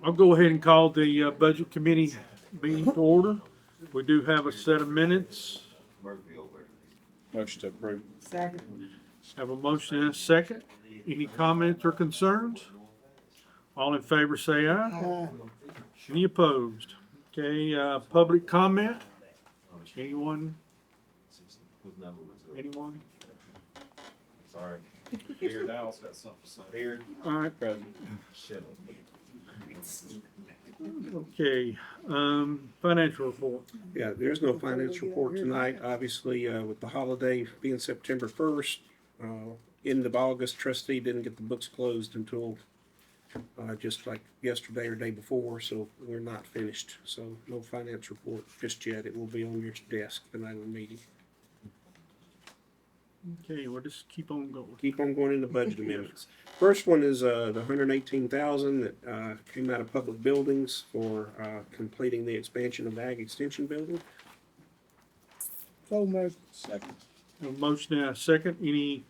I'll go ahead and call the Budget Committee meeting to order. We do have a set of minutes. Motion to approve. Second. Have a motion and a second. Any comments or concerns? All in favor say aye. Any opposed? Okay, public comment? Anyone? Anyone? Sorry. Beard Al's got something to say. Beard. All right, Present. Shit. okay, financial report. Yeah, there's no financial report tonight. Obviously, with the holiday being September 1st, end of August, trustee didn't get the books closed until just like yesterday or day before, so we're not finished. So no finance report just yet. It will be on your desk the night of the meeting. Okay, we'll just keep on going. Keep on going into budget amendments. First one is the $118,000 that came out of public buildings for completing the expansion of the Ag Extension Building. So moved. Second. A motion and a second. Any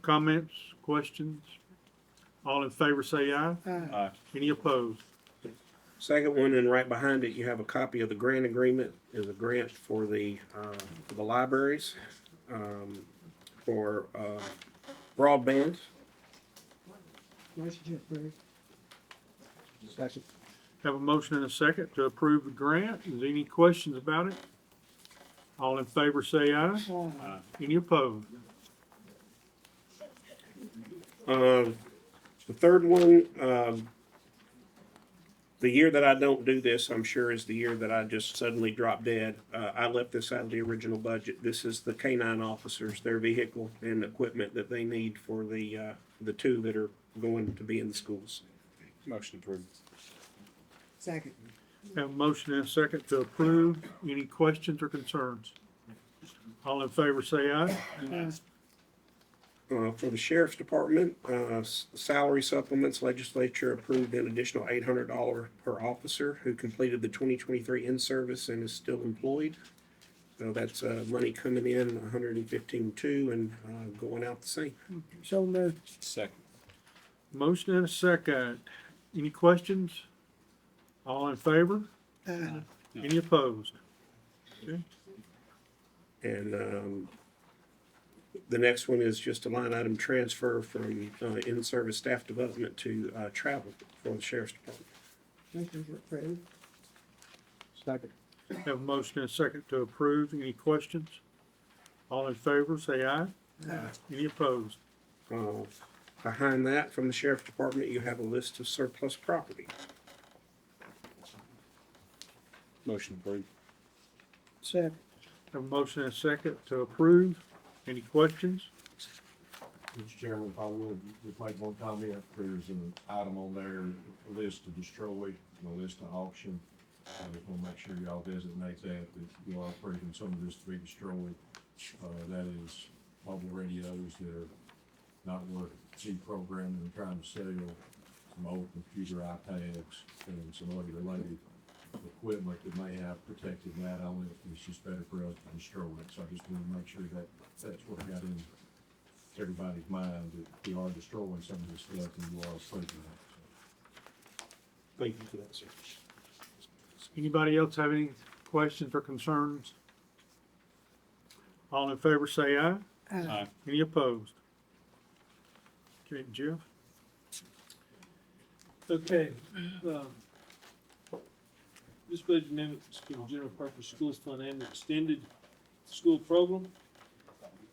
comments, questions? All in favor say aye. Aye. Any opposed? Second one, and right behind it, you have a copy of the grant agreement. Is a grant for the libraries for broadband. Motion to approve. Second. Have a motion and a second to approve the grant. Is there any questions about it? All in favor say aye. Aye. Any opposed? The third one, the year that I don't do this, I'm sure, is the year that I just suddenly drop dead. I left this out of the original budget. This is the K-9 officers, their vehicle and equipment that they need for the two that are going to be in the schools. Motion approved. Second. Have a motion and a second to approve. Any questions or concerns? All in favor say aye. For the sheriff's department, salary supplements, legislature approved an additional $800 per officer who completed the 2023 in-service and is still employed. So that's money coming in, $115,200, and going out the same. So moved. Second. Motion and a second. Any questions? All in favor? Aye. Any opposed? And the next one is just a line item transfer from in-service staff development to travel for the sheriff's department. Motion to approve. Second. Have a motion and a second to approve. Any questions? All in favor say aye. Any opposed? Behind that, from the sheriff's department, you have a list of surplus property. Motion approved. Second. Have a motion and a second to approve. Any questions? Mr. Chairman, if I would, just make one comment, there's an item on there, a list to destroy, and a list to auction. I just wanna make sure y'all designate that you are approving some of this to be destroyed. That is mobile radios that are not worth C programming and trying to sell, some old computer iPads, and some other related equipment that may have protected that on it. It's just better for us to destroy it, so I just wanna make sure that that's what got in everybody's mind, that we are destroying some of this stuff and you are approving it. Thank you for that, sir. Anybody else have any questions or concerns? All in favor say aye. Aye. Any opposed? Okay, Jeff? Okay, this budget amendment is for the general purpose schools fund and extended school program.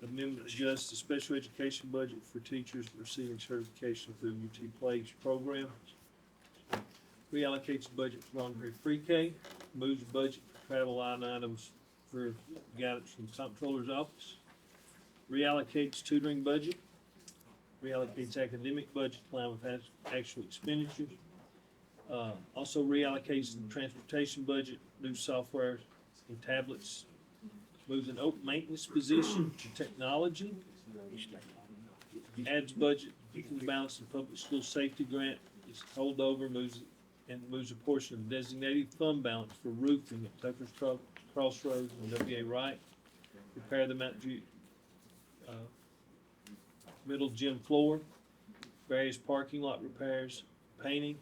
Amendment adjusts the special education budget for teachers receiving certification through UT Plague's program. Reallocates the budget for voluntary pre-K, moves the budget for travel line items for guidance from the comptroller's office. Reallocates tutoring budget, reallocates academic budget in line with actual expenditures. Also reallocates the transportation budget, new software and tablets. Moves an open maintenance position to technology. Adds budget, equal balance in public school safety grant is held over, moves a portion of designated fund balance for roofing at Tucker's Crossroads and W.A. Wright. Repair the Mount View, middle gym floor, various parking lot repairs, painting,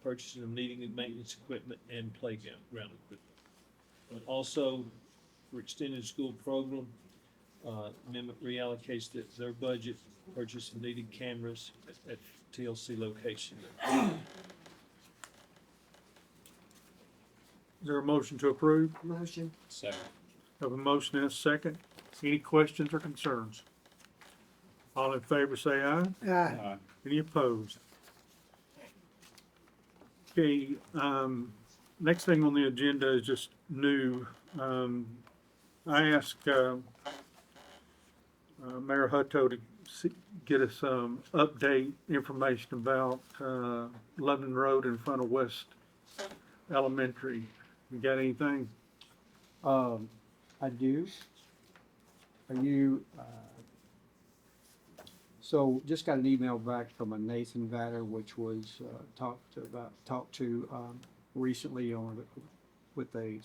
purchasing of needing and maintenance equipment, and playground ground equipment. Also, for extended school program, amendment reallocates their budget, purchase of needed cameras at TLC location. Is there a motion to approve? Motion. Second. Have a motion and a second. Any questions or concerns? All in favor say aye. Aye. Any opposed? Okay, next thing on the agenda is just new. I asked, Mayor Hutto to get us some update information about, Lebanon Road in front of West Elementary. You got anything? I do. Are you, so just got an email back from a Nathan Vatter, which was, talked to, recently on, with a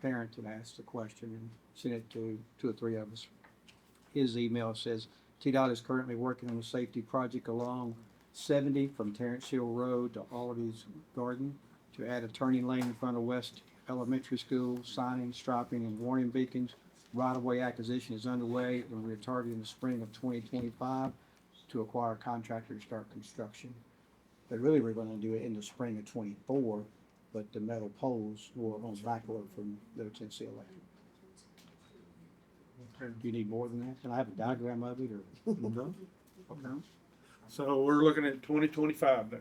parent that asked a question and sent it to two or three of us. His email says, TDOT is currently working on a safety project along 70 from Terrence Hill Road to Aldi's Garden to add a turning lane in front of West Elementary School, signing, striping, and warning beacons. Right-of-way acquisition is underway, and we're targeting the spring of 2025 to acquire a contractor to start construction. But really, we're gonna do it in the spring of 24, but the metal poles were on back order from Middle Tennessee Electric. Do you need more than that? Can I have a diagram of it, or? No? Okay. So we're looking at 2025 now.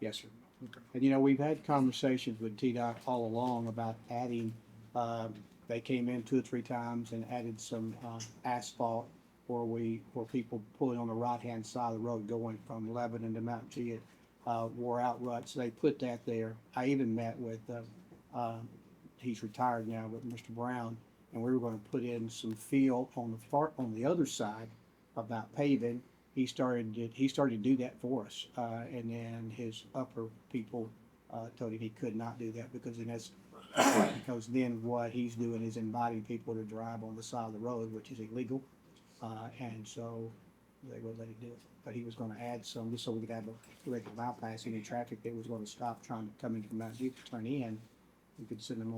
Yes, sir. Okay. And you know, we've had conversations with TDOT all along about adding, they came in 2 or 3 times and added some, asphalt where people pulling on the right-hand side of the road going from Lebanon to Mount Gilead, wore out ruts. They put that there. I even met with, he's retired now, with Mr. Brown, and we were gonna put in some fill on the other side about paving. He started to do that for us, and then his upper people told him he could not do that because then what he's doing is inviting people to drive on the side of the road, which is illegal, and so they would let him do it. But he was going to add some just so we could have a regular bypass. Any traffic that was going to stop trying to come into Mount Juliet to turn in, we could send them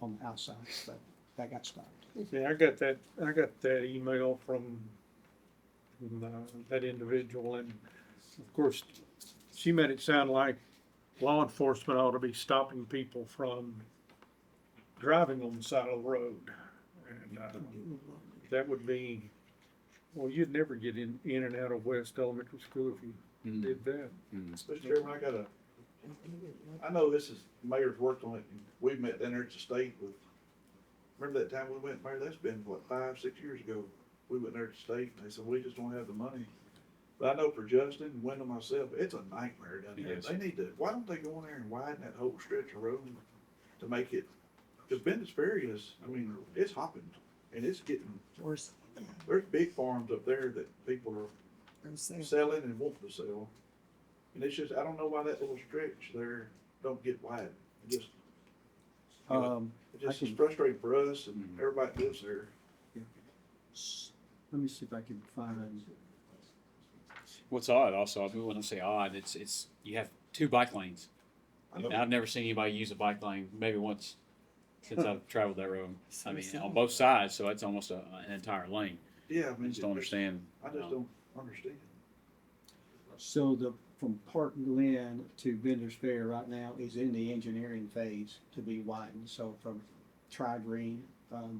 on the outside, but that got stopped. Yeah, I got that email from that individual, and of course, she made it sound like law enforcement ought to be stopping people from driving on the side of the road. And, that would be, well, you'd never get in and out of West Elementary School if you did that. Mr. Chairman, I know this is, mayor's worked on it, and we've met down there at the state with, remember that time we went, Mayor, that's been, what, 5, 6 years ago? We went there at the state, and they said, we just don't have the money. But I know for Justin, and Wendell, myself, it's a nightmare down there. Yes. They need to, why don't they go in there and widen that whole stretch of road to make it, because Bendis Ferry is, I mean, it's hopping, and it's getting, Worse. there's big farms up there that people are selling and wanting to sell. And it's just, I don't know why that little stretch there don't get wide. It just, it just is frustrating for us and everybody that lives there. Let me see if I can find. What's odd also, I mean, when I say odd, it's, you have 2 bike lanes. I know. And I've never seen anybody use a bike lane, maybe once since I've traveled that road. I mean, on both sides, so it's almost an entire lane. Yeah, I I mean. just don't understand. I just don't understand. So from Park Glen to Bender's Fair right now is in the engineering phase to be widened. So from Tri-Green,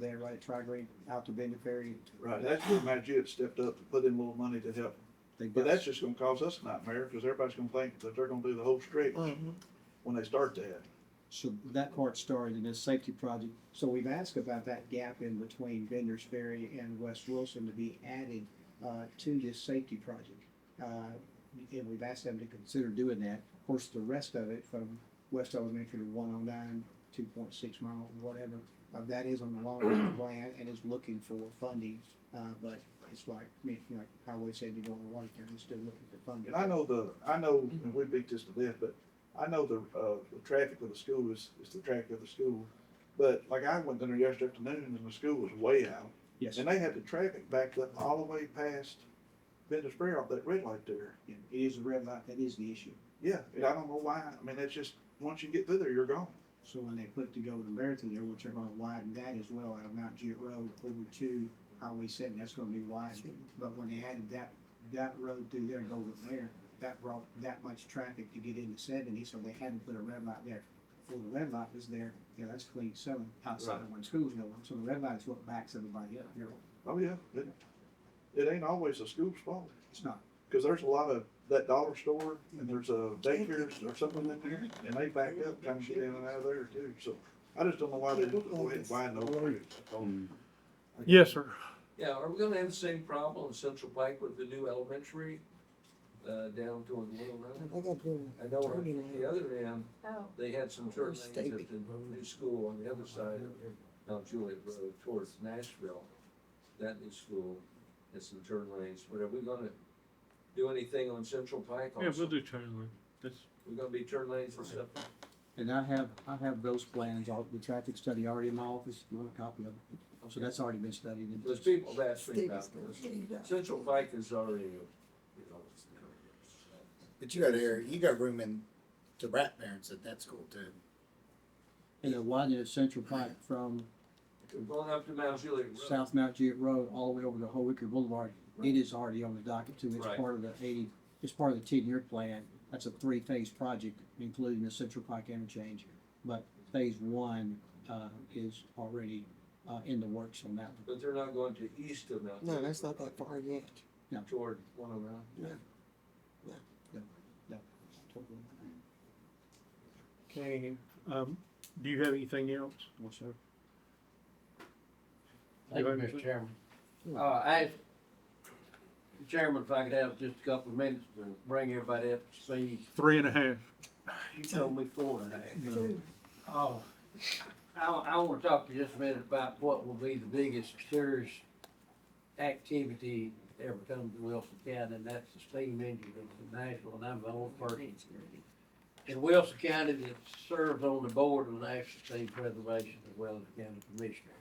there right at Tri-Green out to Bender Ferry. Right, that's where Matt Jett stepped up and put in a little money to help. They've But got- that's just gonna cause us a nightmare, because everybody's gonna think that they're gonna do the whole stretch when they start that. So that part started in this safety project. So we've asked about that gap in between Bender's Ferry and West Wilson to be added to this safety project. And we've asked them to consider doing that. Of course, the rest of it from West Elementary to 109, 2.6 miles, whatever, that is on the long range plan and is looking for funding. But it's like Highway 71 in Watertown is still looking for funding. And I know, and we beat this to death, but I know the traffic of the school is the traffic of the school. But like I went down there yesterday afternoon and the school was way out. Yes. And they had the traffic backed up all the way past Bender's Ferry off that red light there. Yeah, it is a red light, that is the issue. Yeah, and I don't know why, I mean, it's just, once you get through there, you're gone. So when they put the Golden Bear through there, which they're gonna widen that as well out of Mount Jewett Road over to Highway 7, that's gonna be widened. But when they added that road through there, Golden Bear, that brought that much traffic to get into 70, so they had to put a red light there. Before the red light was there, yeah, that's clean selling outside of when school's going, so the red light is what backs everybody up here. Oh, yeah, it ain't always a school's fault, It's not. cause there's a lot of that dollar store, and there's a daycare or something in there, and they back up, trying to get in and out of there too, so. I just don't know why they don't go ahead and widen those roads. Yes, sir. Yeah, are we gonna have the same problem in Central Pike with the new elementary, down toward Little Run? I got to, I know on the other end, Oh, they had some turn lanes at Stavey. the new school on the other side of Mount Juliet Road towards Nashville. That new school has some turn lanes, but are we gonna do anything on Central Pike also? Yeah, we'll do turn lane. That's, We're gonna be turn lanes and stuff? And I have those plans, the traffic study already in my office, you want a copy of it? So that's already been studied. and There's people have asked me about this. Central Pike is already, you know, But you got room in to rat parents at that school too. And the one at Central Pike from we're going up to Mount Juliet Road. South Mount Jewett Road all the way over to Howicker Boulevard, it is already on the docket too. It's Right. part of it's part of the 10-year plan. That's a 3-phase project, including the Central Pike interchange. But phase 1 is already in the works on that one. But they're not going to east of Mount no, Juliet. that's not that far yet. Toward 109. Okay, do you have anything else? Well, sir. Thank you, Mr. Chairman. I asked the chairman if I could have just a couple of minutes to bring everybody up to speed. 3.5. You told me 4.5. Oh, I wanna talk to you just a minute about what will be the biggest tourist activity that ever come to Wilson County, and that's the steam engine in Nashville, and I'm the only person in Wilson County that serves on the board of the National Steam Preservation as well as the county commissioner.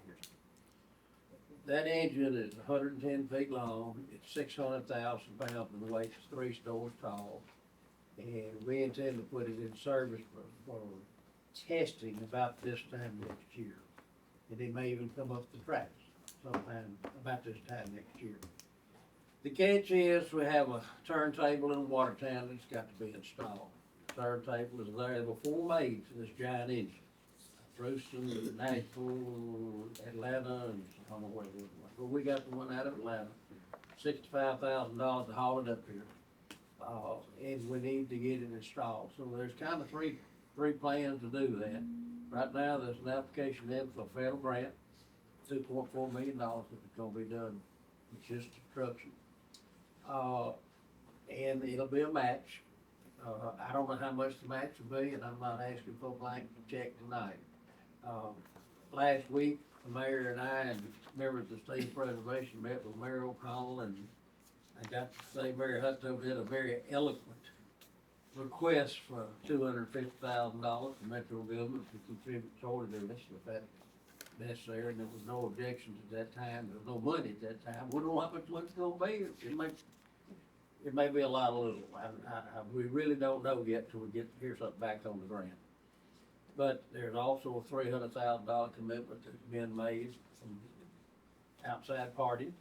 That engine is 110 feet long, it's 600,000 pounds in weight, it's 3 stories tall. And we intend to put it in service for testing about this time next year. And it may even come up the tracks sometime about this time next year. The catch is we have a turntable in Watertown that's got to be installed. Turntable is there before made for this giant engine. Houston, Nashville, Atlanta, and I don't know where it was. But we got the one out of Atlanta, $65,000 to haul it up here. And we need to get it installed. So there's kind of three plans to do that. Right now, there's an application in for a federal grant, $2.4 million if it's gonna be done. It's just construction. And it'll be a match. I don't know how much the match will be, and I'm not asking for a blank check tonight. Last week, the mayor and I and members of the Steam Preservation met with Mayor O'Connell, and I got to say Mayor Hutto did a very eloquent request for $250,000 from Metro government to contribute toward this, if that's necessary, and there was no objections at that time, there was no money at that time. We don't know how much money's gonna be, it may be a lot of little, we really don't know yet till we hear something back on the grant. But there's also a $300,000 commitment that's been made from outside parties.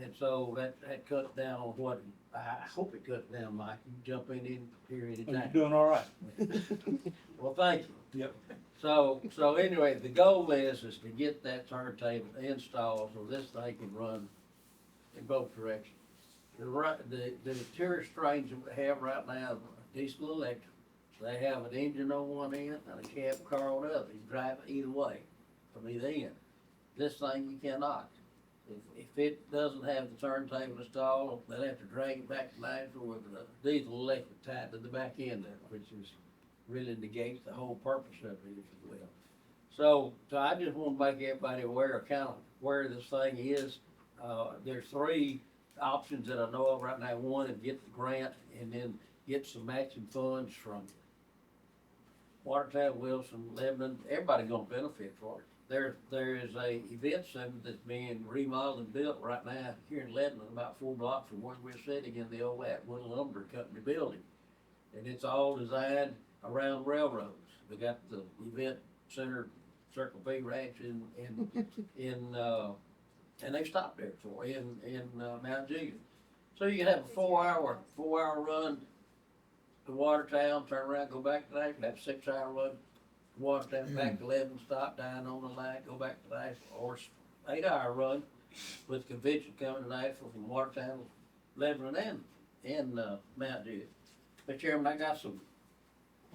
And so that cuts down on what, I hope it cuts down, Mike, you jump in here anytime. you're doing all right. Well, thank you. Yep. So anyway, the goal is to get that turntable installed so this thing can run in both directions. The tourist trains that we have right now are diesel electric. They have an engine on one end and a cab car on the other. You drive it either way, from either end. This thing you cannot. If it doesn't have the turntable installed, they'll have to drag it back to Nashville with a diesel electric tied to the back end of it, which is really negates the whole purpose of it, if you will. So I just want to make everybody aware of kind of where this thing is. There's 3 options that I know of right now. One is get the grant and then get some matching funds from Watertown, Wilson, Lebanon. Everybody gonna benefit for it. There is a event center that's being remodeled and built right now here in Lebanon, about 4 blocks from where we're sitting in the old Atwood Lumber Company building. and it's all designed around railroads. We got the event center, Circle P Ranch and they stopped there for, in Mount Juliet. So you can have a four-hour run to Watertown, turn around, go back to Nashville, have a 6-hour run to Watertown, back to Lebanon, stop down on the line, go back to Nashville, or 8-hour run with convention coming to Nashville from Watertown, Lebanon, and Mount Juliet. Mr. Chairman, I got some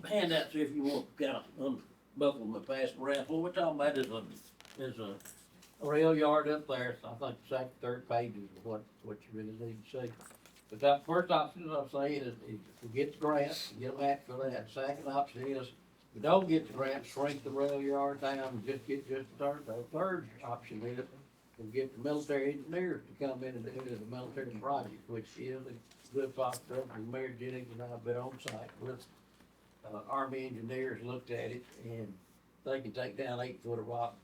handouts if you want to kind of unbuckle them and pass them around. What we're talking about is a rail yard up there. I think the second, third page is what you really need to see. But that first option, as I'm saying, is if we get the grant, get a match for that. Second option is, if we don't get the grant, shrink the rail yard down and just get just a third. The third option is we get the military engineers to come in and do the military project, which is a good possibility. Mayor Jennings and I have been on site with Army engineers, looked at it, and they can take down 8 foot of rock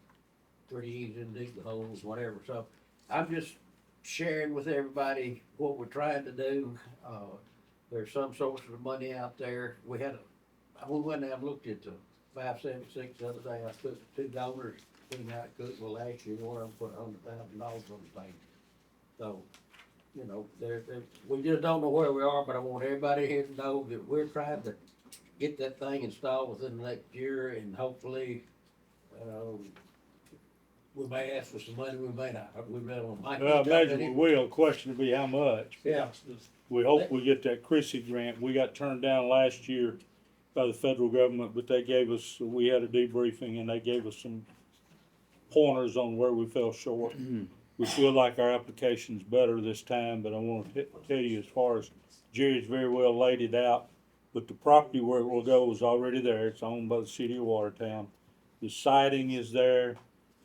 pretty easy and dig the holes, whatever. So I'm just sharing with everybody what we're trying to do. There's some sources of money out there. We went down and looked at the 576 the other day. I took 2 donors, seen how it could. Well, last year, one of them put $100,000 on the thing. So, you know, we just don't know where we are, but I want everybody here to know that we're trying to get that thing installed within the next year, and hopefully, we may ask for some money, we may not. We really don't mind. Well, I imagine we will. Question will be how much. Yeah. We hope we get that Chrissy grant. We got turned down last year by the federal government, but they gave us, we had a debriefing and they gave us some pointers on where we fell short. We feel like our application's better this time, but I want to tell you, as far as Jerry's very well laid it out, but the property where it will go is already there. It's owned by the city of Watertown. The siding is there,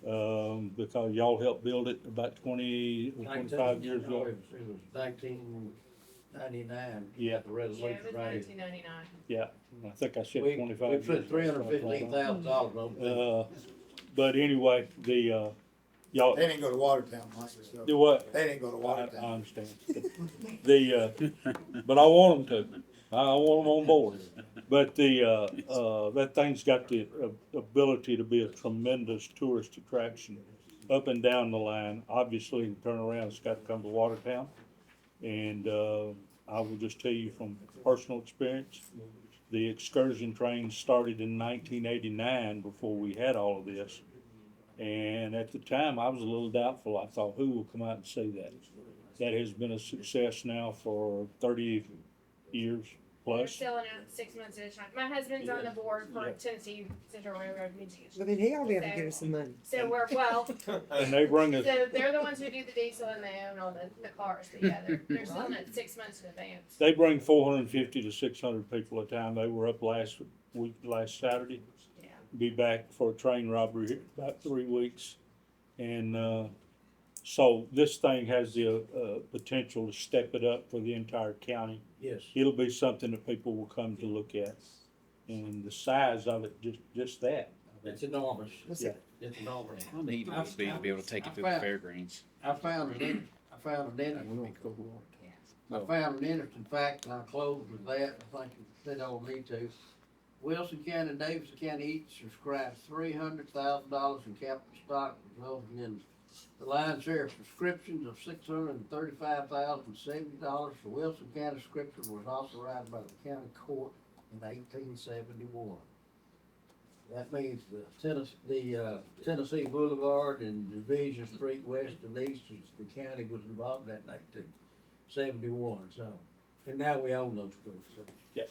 because y'all helped build it about 20 or 25 years ago. It was 1999. Yeah. The resolution right. 1999. Yeah, I think I said We 25 put years. $315,000 on it. But anyway, y'all, They didn't go to Watertown, Mike, so. do what? They didn't go to I Watertown. understand. But I want them to. I want them on board. But that thing's got the ability to be a tremendous tourist attraction up and down the line. Obviously, the turnaround, it's got to come to Watertown. And I will just tell you from personal experience, the excursion train started in 1989 before we had all of this. And at the time, I was a little doubtful. I thought, who will come out and see that? That has been a success now for 30 years We're plus. selling out 6 months at a time. My husband's on the board for Tennessee Central Railroad Museum. But then he ought to be able to get us some money. So we're, well, And they bring us, so they're the ones who do the diesel and they own all the cars, but yeah, they're selling it 6 months in advance. they bring 450 to 600 people a time. They were up last Saturday. Yeah. Be back for a train robbery here in about 3 weeks. And so this thing has the potential to step it up for the entire county. Yes. It'll be something that people will come to look at. And the size of it, just that. It's enormous. What's Yeah. it? It's enormous. How neat would it be to be able to take it to the fairgrounds? I found an interesting fact, and I close with that. I think they don't need to. Wilson County and Davidson County each subscribed $300,000 in capital stock, resulting in the lion's share of subscriptions of $635,070. The Wilson County subscription was authorized by the county court in 1871. That means the Tennessee Boulevard and Division Street west and east, the county was involved in that in 1871. So, and now we own those streets. So. Yeah.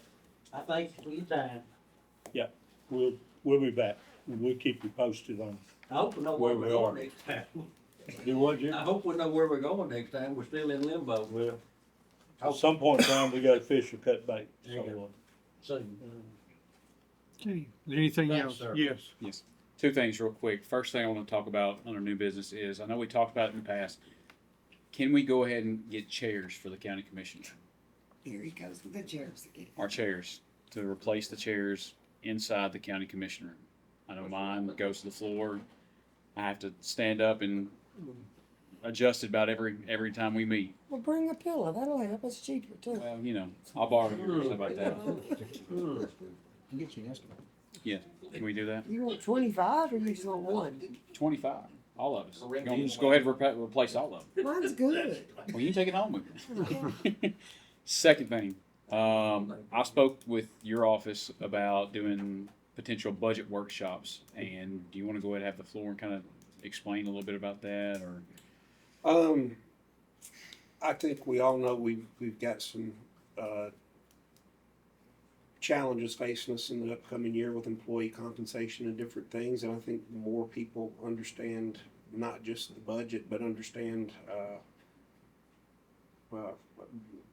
I thank you for your time. We'll be back. We'll keep you posted on I hope we know Where where we we're are. going next time. do what you. I hope we know where we're going next time. We're still in limbo. Well, at some point in time, we got to fish or cut bait. There you go. So, So, okay. Anything Thanks, else? sir. Yes. Yes. 2 things real quick. First thing I want to talk about under new business is, I know we talked about it in the past. Can we go ahead and get chairs for the county commission? Here he goes with the chairs again. Our chairs, to replace the chairs inside the county commission room. I know mine goes to the floor. I have to stand up and adjusted about every time we meet. Well, bring a pillow, that'll help, it's cheaper too. Well, you know, I'll borrow yours. How about that? Get you an estimate. Yeah, can we do that? You want 25 or you just want one? 25, all of us. You want me to just go ahead and replace all of them? Mine's good. Well, you can take it home with you. Second thing, I spoke with your office about doing potential budget workshops, and do you want to go ahead and have the floor and kind of explain a little bit about that, or? I think we all know we've got some challenges facing us in the upcoming year with employee compensation and different things, and I think more people understand not just the budget, but understand.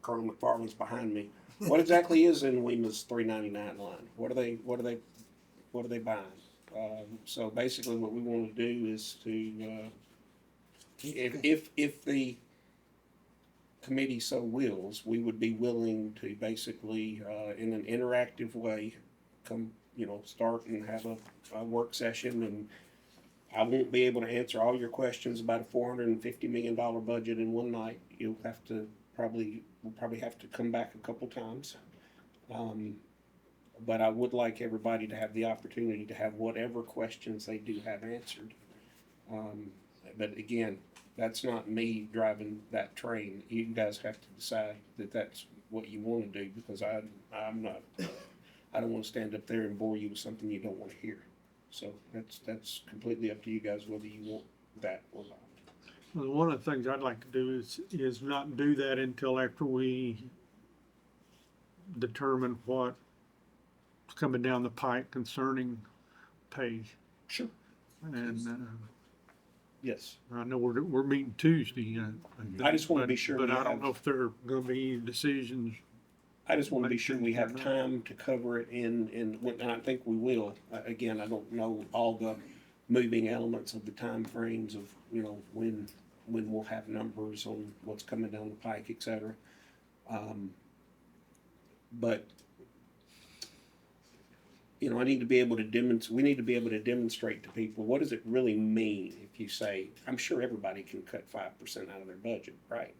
Colonel McFarland's behind me. What exactly is in WEMA's 399 line? What are they buying? So basically, what we want to do is to, if the committee so wills, we would be willing to basically, in an interactive way, start and have a work session. And I won't be able to answer all your questions about a $450 million budget in one night. We'll probably have to come back a couple times. But I would like everybody to have the opportunity to have whatever questions they do have answered. But again, that's not me driving that train. You guys have to decide that that's what you want to do, because I don't want to stand up there and bore you with something you don't want to hear. So that's completely up to you guys whether you want that or not. Well, one of the things I'd like to do is not do that until after we determine what's coming down the pike concerning pay. Sure. And, Yes. I know we're meeting Tuesday. I just want to be sure. But we I don't have- know if there are gonna be any decisions. I just want to be sure we have time to cover it and I think we will. Again, I don't know all the moving elements of the time frames of, when we'll have numbers on what's coming down the pike, et cetera. But, I need to be able to we need to be able to demonstrate to people, what does it really mean if you say, I'm sure everybody can cut 5% out of their budget, right?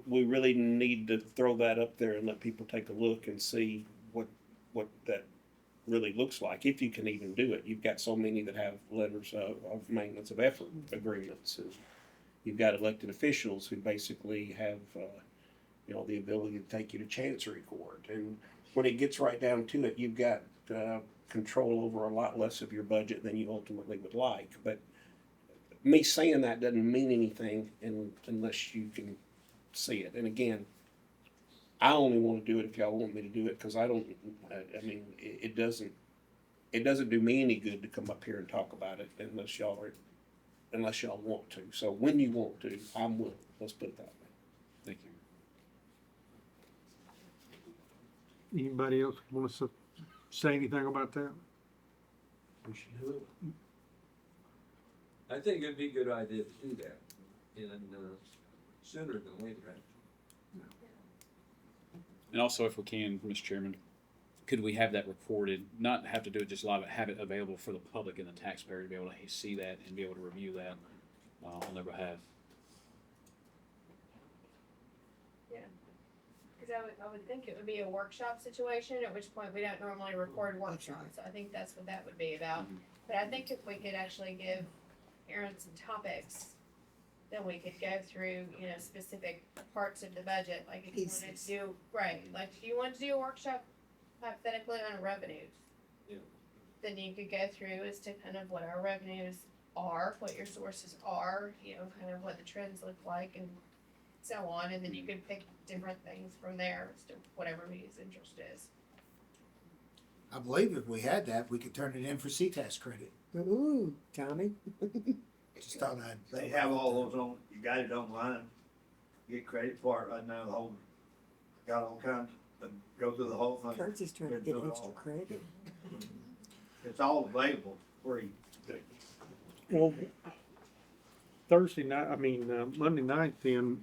We really need to throw that up there and let people take a look and see what that really looks like, if you can even do it. You've got so many that have letters of maintenance of effort agreements, and you've got elected officials who basically have the ability to take you to chancery court. And when it gets right down to it, you've got control over a lot less of your budget than you ultimately would like. But me saying that doesn't mean anything unless you can see it. And again, I only want to do it if y'all want me to do it, because it doesn't do me any good to come up here and talk about it unless y'all want to. So when you want to, I'm willing. Let's put it that way. Thank you. Anybody else want to say anything about that? We should do it. I think it'd be a good idea to do that, and sooner than later. And also, if we can, Mr. Chairman, could we have that recorded, not have to do it just live, but have it available for the public and the taxpayer to be able to see that and be able to review that on their behalf? Because I would think it would be a workshop situation, at which point we don't normally record workshops. So I think that's what that would be about. But I think if we could actually give Aaron some topics, then we could go through, specific parts of the budget, like if you wanted to do, like if you wanted to do a workshop hypothetically on revenues. Yeah. Then you could go through as to kind of what our revenues are, what your sources are, kind of what the trends look like and so on, and then you could pick different things from there as to whatever his interest is. I believe if we had that, we could turn it in for CTAS credit. Ooh, Tommy. Just thought I'd. They have all those on, you got it online, get credit for it right now, got all kinds, but go through the whole thing. Kurt's just trying to get extra credit. It's all available, free. Well, Thursday night, Monday night then,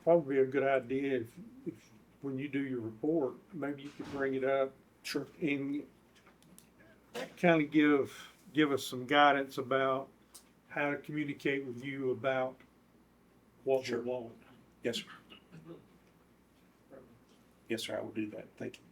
probably a good idea if when you do your report, maybe you could bring it up. Sure. And kind of give us some guidance about how to communicate with you about what we Sure. want. Yes, sir. Yes, sir, I will do that. Thank you.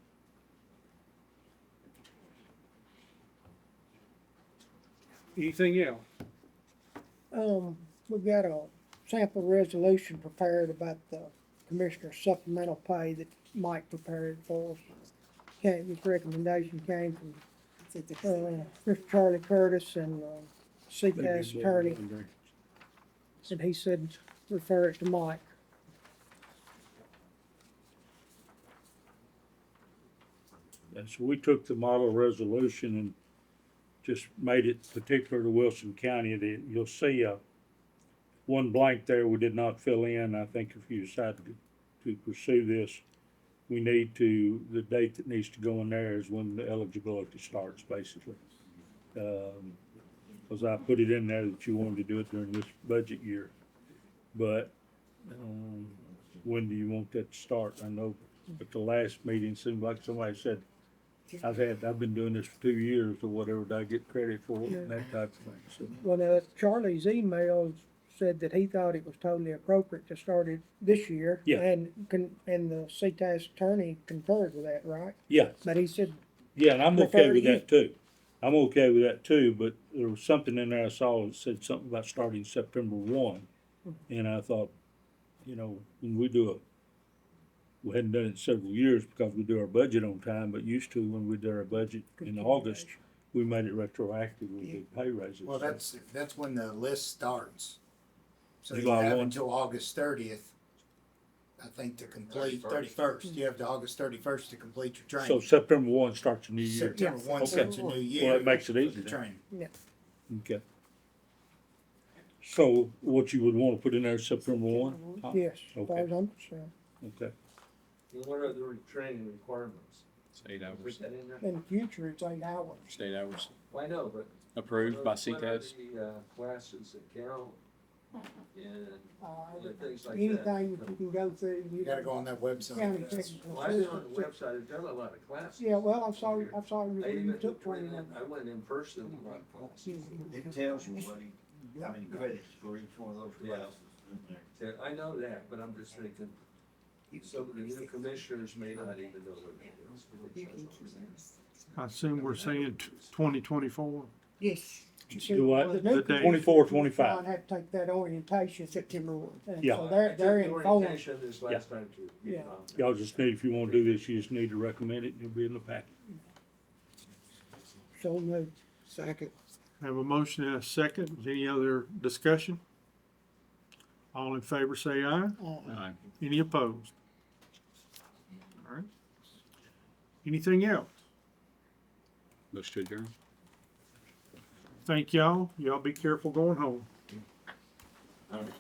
Anything else? We've got a sample resolution prepared about the commissioner's supplemental pay that Mike prepared for us. This recommendation came from, Mr. Charlie Curtis and, CPS attorney, and he said refer it to Mike. And so we took the model resolution and just made it particular to Wilson County. You'll see one blank there we did not fill in. I think if you decide to pursue this, we need to, the date that needs to go in there is when the eligibility starts, basically. Because I put it in there that you wanted to do it during this budget year. But when do you want that to start? I know at the last meeting, seemed like somebody said, I've been doing this for 2 years or whatever, do I get credit for it, and that type of thing, so. Well, now, Charlie's email said that he thought it was totally appropriate to start it this year. Yeah. And the CTAS attorney concurred with that, right? Yeah, But he said, yeah, and I'm Refer okay to with you. that too. I'm okay with that too, but there was something in there I saw that said something about starting September 1. And I thought, you know, when we hadn't done it in several years because we do our budget on time, but used to when we did our budget in August, we made it retroactive with the pay raises. Well, that's when the list starts. So you July have 1. until August 30th, I think, to complete, 31st. You have to August 31st to complete your So training. September 1 starts a new year. September 1 Okay. starts a new year. Well, that makes it for easy the then. training. Okay. So what you would want to put in there is September 1? yes, as far Okay. as I'm concerned. Okay. And what are the training requirements? It's 8 Put hours, that in there? In the future, it's 8 hours. it's 8 hours. Well, I know, but. Approved by what are CTAS. the, classes that count and things like that? Anything that you can go through. You gotta go on that website. County technical Well, I did on the assistance. website, there's done a lot of classes. Yeah, well, I saw I you even took training. I went in person. and got classes. It tells you how many credits for each one of those Yeah. classes in there. Yeah, I know that, but I'm just thinking, some of the new commissioners may not even know what it is. I assume we're saying 2024. Yes. Do what? The new The date. 24, commissioners 25. Have to take that orientation September 1. And Yeah. so they're I took the informed. orientation this last time too. Yeah. Y'all just need, if you want to do this, you just need to recommend it and it'll be in the packet. So moved. Second. Have a motion and a second. Is any other discussion? All in favor say aye. Aye. Any opposed? All right. Anything else? Motion to adjourn. Thank y'all. Y'all be careful going home. All right.